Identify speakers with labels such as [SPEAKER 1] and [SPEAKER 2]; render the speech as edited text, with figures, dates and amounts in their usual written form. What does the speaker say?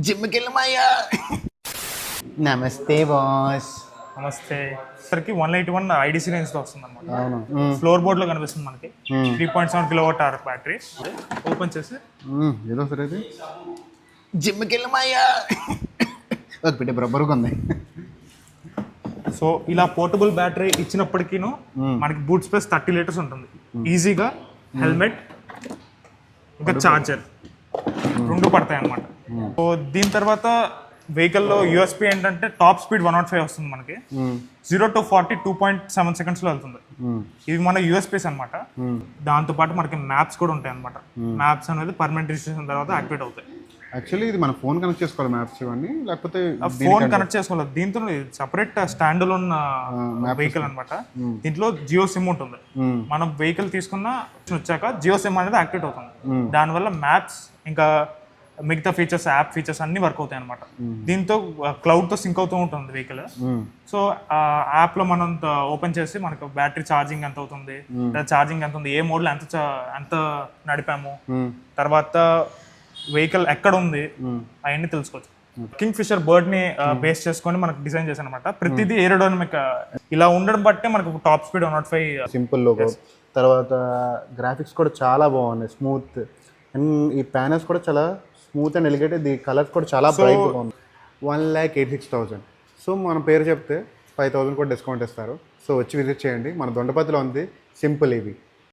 [SPEAKER 1] జిమ్కి వెళ్ళమయ్యా. నమస్తే బాస్.
[SPEAKER 2] నమస్తే సరికి 181 ఐడిసి రేంజ్ లో వస్తుంది అనమాట.
[SPEAKER 1] అవును,
[SPEAKER 2] ఫ్లోర్ బోర్డ్ లో కనిపిస్తుంది మనకి. 3.7 కిలోవాట్ అవర్ బ్యాటరీ. ఓపెన్ చేసి
[SPEAKER 1] ఏదో సరే ఇది జిమ్కి వెళ్ళమయ్యా. ఒక పెట్టే బరబ్బరుగా ఉంది.
[SPEAKER 2] సో ఇలా పోర్టబుల్ బ్యాటరీ ఇచ్చినప్పటికీను మనకి బూట్ స్పేస్ 30 లీటర్స్ ఉంటుంది ఈజీగా. హెల్మెట్ ఇంకా చార్జర్ రెండు పడతాయి అనమాట. సో దీని తర్వాత వెహికల్లో యూఎస్పీ ఏంటంటే టాప్ స్పీడ్ 105 వస్తుంది మనకి. 0 to 40 2.7 seconds లో వెళ్తుంది. ఇవి మన యూఎస్పీస్ అనమాట. దాంతో పాటు మనకి మ్యాప్స్ కూడా ఉంటాయి అనమాట. మ్యాప్స్ అనేది పర్మనెంట్ రిజిస్ట్రేషన్ తర్వాత యాక్టివేట్ అవుతాయి.
[SPEAKER 1] యాక్చువల్లీ ఇది మన ఫోన్ కనెక్ట్ చేసుకోవాలి మ్యాప్స్ ఇవన్నీ, లేకపోతే
[SPEAKER 2] ఫోన్ కనెక్ట్ చేసుకోవాలి. దీంతో సపరేట్ స్టాండ్ లోన్ వెహికల్ అనమాట. దీంట్లో జియో సిమ్ ఉంటుంది. మనం వెహికల్ తీసుకున్న వచ్చాక జియో సిమ్ అనేది యాక్టివేట్ అవుతుంది. దానివల్ల మ్యాప్స్ ఇంకా మిగతా ఫీచర్స్, యాప్ ఫీచర్స్ అన్ని వర్క్ అవుతాయి అనమాట. దీంతో క్లౌడ్ తో సింక్ అవుతూ ఉంటుంది వెహికల్. సో ఆ యాప్ లో మనం ఓపెన్ చేసి మనకు బ్యాటరీ ఛార్జింగ్ ఎంత అవుతుంది, ఛార్జింగ్ ఎంత ఉంది, ఏ మోడ్ లో ఎంత నడిపాము, తర్వాత వెహికల్ ఎక్కడ ఉంది అవన్నీ తెలుసుకోవచ్చు. కింగ్ ఫిషర్ బర్డ్ ని బేస్ చేసుకొని మనకు డిజైన్ చేశాను అనమాట. ప్రతిదీ ఏరోడైనమిక్ ఇలా ఉండడం బట్టే మనకు టాప్ స్పీడ్ 105
[SPEAKER 1] సింపుల్ లోగో. తర్వాత గ్రాఫిక్స్ కూడా చాలా బాగున్నాయి, స్మూత్. అండ్ ఈ ప్యానల్స్ కూడా చాలా స్మూత్ అండ్ ఎలిగేటెడ్. ఈ కలర్స్ కూడా చాలా బ్రైట్గా ఉంది. 1,86,000. సో మన పేరు చెప్తే 5,000 కూడా డిస్కౌంట్ ఇస్తారు. సో వచ్చి విజిట్ చేయండి. మన దొండపతిలో ఉంది సింపుల్ ఇవి.